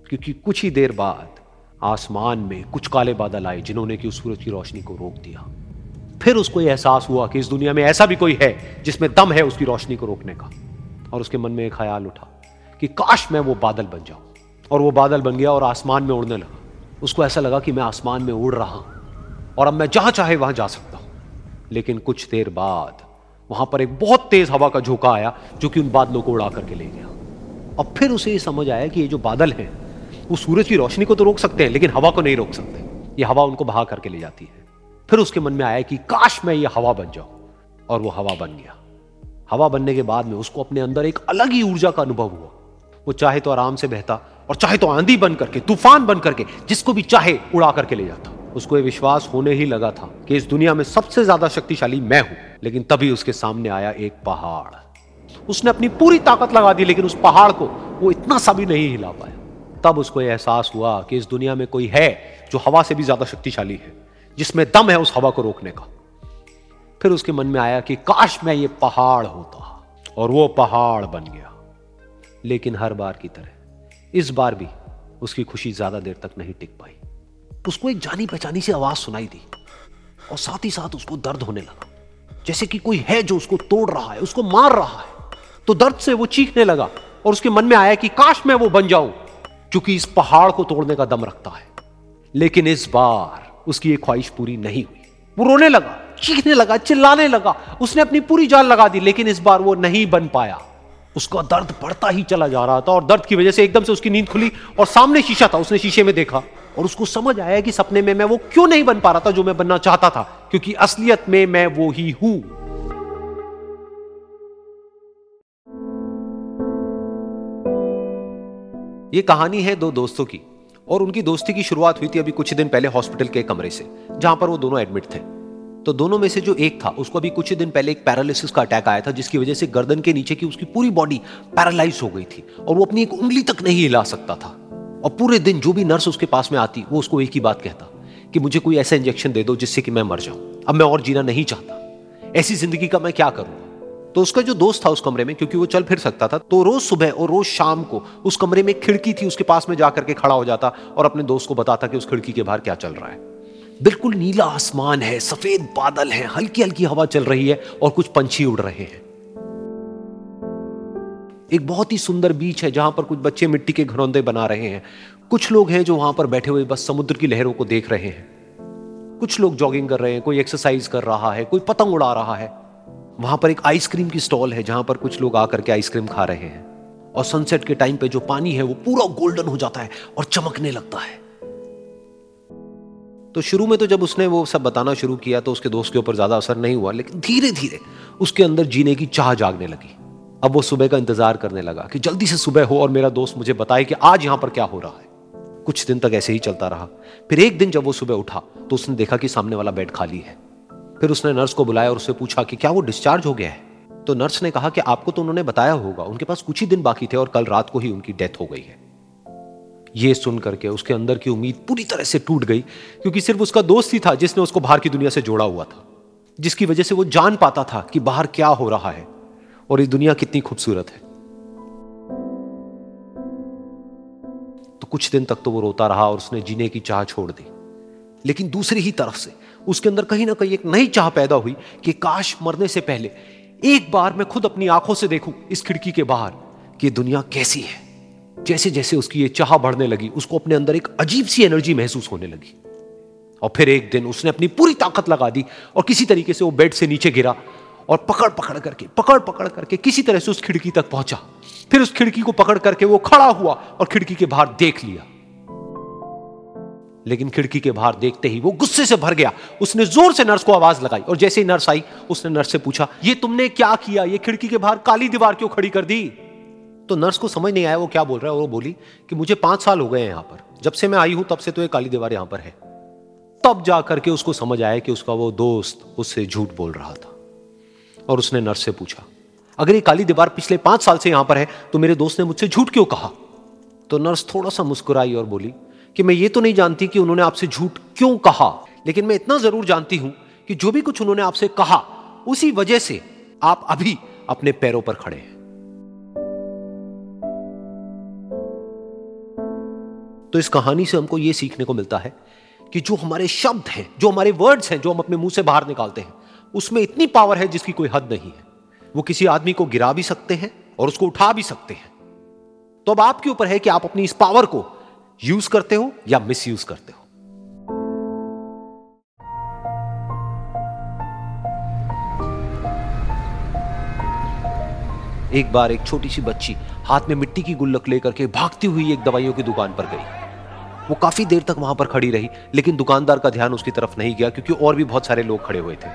क्योंकि कुछ ही देर बाद आसमान में कुछ काले बादल आए जिन्होंने कि उस सूरज की रोशनी को रोक दिया। फिर उसको यह एहसास हुआ कि इस दुनिया में ऐसा भी कोई है जिसमें दम है उसकी रोशनी को रोकने का। और उसके मन में एक ख्याल उठा कि काश मैं वो बादल बन जाऊं। और वो बादल बन गया और आसमान में उड़ने लगा। उसको ऐसा लगा कि मैं आसमान में उड़ रहा हूं और अब मैं जहां चाहे वहां जा सकता हूं। लेकिन कुछ देर बाद वहां पर एक बहुत तेज हवा का झोंका आया जो कि उन बादलों को उड़ा करके ले गया। और फिर उसे ये समझ आया कि ये जो बादल हैं वो सूरज की रोशनी को तो रोक सकते हैं, लेकिन हवा को नहीं रोक सकते। ये हवा उनको बहा करके ले जाती है। फिर उसके मन में आया कि काश मैं ये हवा बन जाऊं, और वो हवा बन गया। हवा बनने के बाद में उसको अपने अंदर एक अलग ही ऊर्जा का अनुभव हुआ। वो चाहे तो आराम से बहता और चाहे तो आंधी बन करके, तूफान बन करके, जिसको भी चाहे उड़ा करके ले जाता। उसको ये विश्वास होने ही लगा था कि इस दुनिया में सबसे ज्यादा शक्तिशाली मैं हूं। लेकिन तभी उसके सामने आया एक पहाड़। उसने अपनी पूरी ताकत लगा दी, लेकिन उस पहाड़ को वो इतना सा भी नहीं हिला पाया। तब उसको यह एहसास हुआ कि इस दुनिया में कोई है जो हवा से भी ज्यादा शक्तिशाली है, जिसमें दम है उस हवा को रोकने का। फिर उसके मन में आया कि काश मैं ये पहाड़ होता, और वो पहाड़ बन गया। लेकिन हर बार की तरह इस बार भी उसकी खुशी ज्यादा देर तक नहीं टिक पाई। उसको एक जानी पहचानी सी आवाज सुनाई दी और साथ ही साथ उसको दर्द होने लगा, जैसे कि कोई है जो उसको तोड़ रहा है, उसको मार रहा है। तो दर्द से वो चीखने लगा और उसके मन में आया कि काश मैं वो बन जाऊं क्योंकि इस पहाड़ को तोड़ने का दम रखता है। लेकिन इस बार उसकी एक ख्वाहिश पूरी नहीं हुई। वो रोने लगा, चीखने लगा, चिल्लाने लगा, उसने अपनी पूरी जान लगा दी, लेकिन इस बार वो नहीं बन पाया। उसका दर्द बढ़ता ही चला जा रहा था और दर्द की वजह से एकदम से उसकी नींद खुली और सामने शीशा था। उसने शीशे में देखा और उसको समझ आया कि सपने में मैं वो क्यों नहीं बन पा रहा था जो मैं बनना चाहता था, क्योंकि असलियत में मैं वो ही हूं। ये कहानी है दो दोस्तों की और उनकी दोस्ती की शुरुआत हुई थी अभी कुछ दिन पहले हॉस्पिटल के कमरे से, जहां पर वो दोनों एडमिट थे। तो दोनों में से जो एक था उसको अभी कुछ दिन पहले एक पैरालिसिस का अटैक आया था, जिसकी वजह से गर्दन के नीचे की उसकी पूरी बॉडी पैरालाइज हो गई थी और वो अपनी एक उंगली तक नहीं हिला सकता था। और पूरे दिन जो भी नर्स उसके पास में आती वो उसको एक ही बात कहता कि मुझे कोई ऐसा इंजेक्शन दे दो जिससे कि मैं मर जाऊं, अब मैं और जीना नहीं चाहता, ऐसी जिंदगी का मैं क्या करूंगा। तो उसका जो दोस्त था उस कमरे में, क्योंकि वो चल फिर सकता था, तो रोज सुबह और रोज शाम को उस कमरे में एक खिड़की थी, उसके पास में जाकर के खड़ा हो जाता और अपने दोस्त को बताता कि उस खिड़की के बाहर क्या चल रहा है। बिल्कुल नीला आसमान है, सफेद बादल है, हल्की हल्की हवा चल रही है और कुछ पंछी उड़ रहे हैं। एक बहुत ही सुंदर बीच है जहां पर कुछ बच्चे मिट्टी के घरौंदे बना रहे हैं। कुछ लोग हैं जो वहां पर बैठे हुए बस समुद्र की लहरों को देख रहे हैं। कुछ लोग जॉगिंग कर रहे हैं, कोई एक्सरसाइज कर रहा है, कोई पतंग उड़ा रहा है। वहां पर एक आइसक्रीम की स्टॉल है जहां पर कुछ लोग आकर के आइसक्रीम खा रहे हैं। और सनसेट के टाइम पे जो पानी है वो पूरा गोल्डन हो जाता है और चमकने लगता है। तो शुरू में तो जब उसने वो सब बताना शुरू किया तो उसके दोस्त के ऊपर ज्यादा असर नहीं हुआ, लेकिन धीरे धीरे उसके अंदर जीने की चाह जागने लगी। अब वो सुबह का इंतजार करने लगा कि जल्दी से सुबह हो और मेरा दोस्त मुझे बताए कि आज यहां पर क्या हो रहा है। कुछ दिन तक ऐसे ही चलता रहा। फिर एक दिन जब वो सुबह उठा तो उसने देखा कि सामने वाला बेड खाली है। फिर उसने नर्स को बुलाया और उससे पूछा कि क्या वो डिस्चार्ज हो गया है। तो नर्स ने कहा कि आपको तो उन्होंने बताया होगा, उनके पास कुछ ही दिन बाकी थे और कल रात को ही उनकी डेथ हो गई है। ये सुन करके उसके अंदर की उम्मीद पूरी तरह से टूट गई, क्योंकि सिर्फ उसका दोस्त ही था जिसने उसको बाहर की दुनिया से जोड़ा हुआ था, जिसकी वजह से वो जान पाता था कि बाहर क्या हो रहा है और ये दुनिया कितनी खूबसूरत है। तो कुछ दिन तक तो वो रोता रहा और उसने जीने की चाह छोड़ दी। लेकिन दूसरी ही तरफ से उसके अंदर कहीं ना कहीं एक नई चाह पैदा हुई कि काश मरने से पहले एक बार मैं खुद अपनी आंखों से देखूं इस खिड़की के बाहर कि ये दुनिया कैसी है। जैसे जैसे उसकी ये चाह बढ़ने लगी, उसको अपने अंदर एक अजीब सी एनर्जी महसूस होने लगी। और फिर एक दिन उसने अपनी पूरी ताकत लगा दी और किसी तरीके से वो बेड से नीचे गिरा और पकड़ पकड़ करके किसी तरह से उस खिड़की तक पहुंचा। फिर उस खिड़की को पकड़ करके वो खड़ा हुआ और खिड़की के बाहर देख लिया। लेकिन खिड़की के बाहर देखते ही वो गुस्से से भर गया। उसने जोर से नर्स को आवाज लगाई और जैसे ही नर्स आई उसने नर्स से पूछा, ये तुमने क्या किया, ये खिड़की के बाहर काली दीवार क्यों खड़ी कर दी। तो नर्स को समझ नहीं आया वो क्या बोल रहा है और वो बोली कि मुझे 5 साल हो गए हैं यहां पर, जब से मैं आई हूं तब से तो ये काली दीवार यहां पर है। तब जाकर के उसको समझ आया कि उसका वो दोस्त उससे झूठ बोल रहा था। और उसने नर्स से पूछा, अगर ये काली दीवार पिछले 5 साल से यहां पर है तो मेरे दोस्त ने मुझसे झूठ क्यों कहा। तो नर्स थोड़ा सा मुस्कुराई और बोली कि मैं ये तो नहीं जानती कि उन्होंने आपसे झूठ क्यों कहा, लेकिन मैं इतना जरूर जानती हूं कि जो भी कुछ उन्होंने आपसे कहा उसी वजह से आप अभी अपने पैरों पर खड़े हैं। तो इस कहानी से हमको यह सीखने को मिलता है कि जो हमारे शब्द हैं, जो हमारे वर्ड्स हैं, जो हम अपने मुंह से बाहर निकालते हैं, उसमें इतनी पावर है जिसकी कोई हद नहीं है। वो किसी आदमी को गिरा भी सकते हैं और उसको उठा भी सकते हैं। तो अब आपके ऊपर है कि आप अपनी इस पावर को यूज करते हो या मिस यूज करते हो। एक बार एक छोटी सी बच्ची हाथ में मिट्टी की गुल्लक लेकर के भागती हुई एक दवाइयों की दुकान पर गई। वो काफी देर तक वहां पर खड़ी रही, लेकिन दुकानदार का ध्यान उसकी तरफ नहीं गया, क्योंकि और भी बहुत सारे लोग खड़े हुए थे।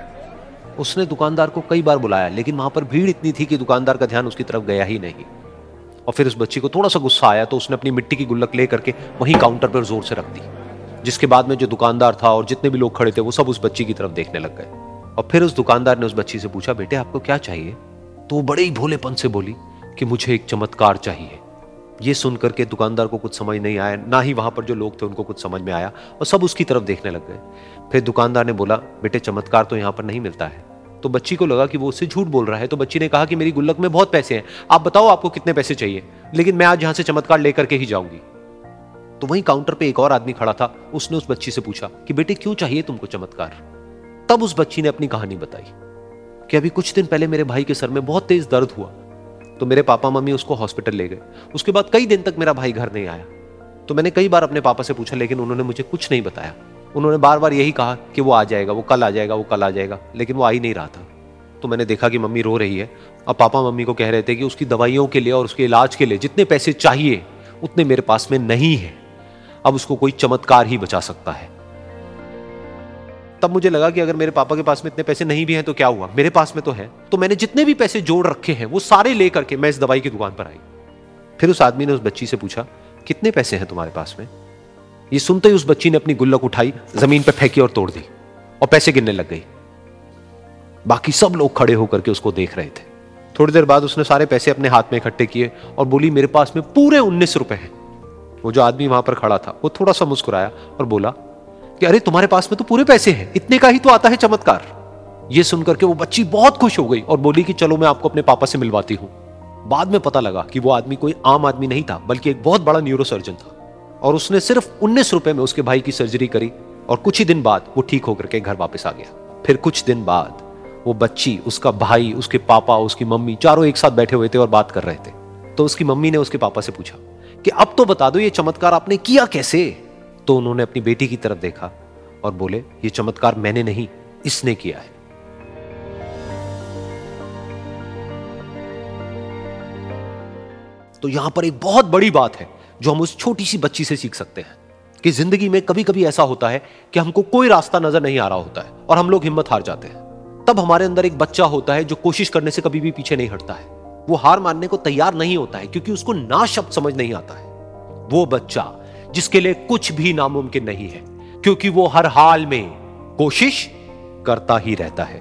उसने दुकानदार को कई बार बुलाया, लेकिन वहां पर भीड़ इतनी थी कि दुकानदार का ध्यान उसकी तरफ गया ही नहीं। और फिर उस बच्ची को थोड़ा सा गुस्सा आया तो उसने अपनी मिट्टी की गुल्लक लेकर के वहीं काउंटर पर जोर से रख दी, जिसके बाद में जो दुकानदार था और जितने भी लोग खड़े थे वो सब उस बच्ची की तरफ देखने लग गए। और फिर उस दुकानदार ने उस बच्ची से पूछा, बेटे आपको क्या चाहिए। तो वो बड़े ही भोलेपन से बोली कि मुझे एक चमत्कार चाहिए। ये सुनकर के दुकानदार को कुछ समझ नहीं आया, ना ही वहां पर जो लोग थे उनको कुछ समझ में आया, और सब उसकी तरफ देखने लग गए। फिर दुकानदार ने बोला, बेटे चमत्कार तो यहाँ पर नहीं मिलता है। तो बच्ची को लगा कि वो उससे झूठ बोल रहा है। तो बच्ची ने कहा कि मेरी गुल्लक में बहुत पैसे हैं, आप बताओ आपको कितने पैसे चाहिए, लेकिन मैं आज यहां से चमत्कार लेकर के ही जाऊंगी। तो वहीं काउंटर पे एक और आदमी खड़ा था, उसने उस बच्ची से पूछा कि बेटे क्यों चाहिए तुमको चमत्कार। तब उस बच्ची ने अपनी कहानी बताई कि अभी कुछ दिन पहले मेरे भाई के सर में बहुत तेज दर्द हुआ तो मेरे पापा मम्मी उसको हॉस्पिटल ले गए। उसके बाद कई दिन तक मेरा भाई घर नहीं आया। तो मैंने कई बार अपने पापा से पूछा, लेकिन उन्होंने मुझे कुछ नहीं बताया। उन्होंने बार बार यही कहा कि वो आ जाएगा, वो कल आ जाएगा, वो कल आ जाएगा, लेकिन वो आ ही नहीं रहा था। तो मैंने देखा कि मम्मी रो रही है। अब पापा मम्मी को कह रहे थे कि उसकी दवाइयों के लिए और उसके इलाज के लिए जितने पैसे चाहिए उतने मेरे पास में नहीं है। अब उसको कोई चमत्कार ही बचा सकता है। तब मुझे लगा कि अगर मेरे पापा के पास में इतने पैसे नहीं भी हैं तो क्या हुआ, मेरे पास में तो है। तो मैंने जितने भी पैसे जोड़ रखे हैं वो सारे लेकर के मैं इस दवाई की दुकान पर आई। फिर उस आदमी ने उस बच्ची से पूछा, कितने पैसे हैं तुम्हारे पास में? ये सुनते ही उस बच्ची ने अपनी गुल्लक उठाई, जमीन पर फेंकी और तोड़ दी और पैसे गिनने लग गई। बाकी सब लोग खड़े होकर के उसको देख रहे थे। थोड़ी देर बाद उसने सारे पैसे अपने हाथ में इकट्ठे किए और बोली, मेरे पास में पूरे 19 रुपए हैं। वो जो आदमी वहां पर खड़ा था वो थोड़ा सा मुस्कुराया और बोला कि अरे तुम्हारे पास में तो पूरे पैसे हैं, इतने का ही तो आता है चमत्कार। ये सुनकर के वो बच्ची बहुत खुश हो गई और बोली कि चलो मैं आपको अपने पापा से मिलवाती हूं। बाद में पता लगा कि वो आदमी कोई आम आदमी नहीं था, बल्कि एक बहुत बड़ा न्यूरोसर्जन था और उसने सिर्फ 19 रुपए में उसके भाई की सर्जरी करी और कुछ ही दिन बाद वो ठीक होकर के घर वापस आ गया। फिर कुछ दिन बाद वो बच्ची, उसका भाई, उसके पापा, उसकी मम्मी चारों एक साथ बैठे हुए थे और बात कर रहे थे। तो उसकी मम्मी ने उसके पापा से पूछा कि अब तो बता दो ये चमत्कार आपने किया कैसे? तो उन्होंने अपनी बेटी की तरफ देखा और बोले, ये चमत्कार मैंने नहीं, इसने किया है। तो यहां पर एक बहुत बड़ी बात है जो हम उस छोटी सी बच्ची से सीख सकते हैं कि जिंदगी में कभी कभी ऐसा होता है कि हमको कोई रास्ता नजर नहीं आ रहा होता है और हम लोग हिम्मत हार जाते हैं। तब हमारे अंदर एक बच्चा होता है जो कोशिश करने से कभी भी पीछे नहीं हटता है। वो हार मानने को तैयार नहीं होता है क्योंकि उसको ना शब्द समझ नहीं आता है। वो बच्चा जिसके लिए कुछ भी नामुमकिन नहीं है, क्योंकि वो हर हाल में कोशिश करता ही रहता है।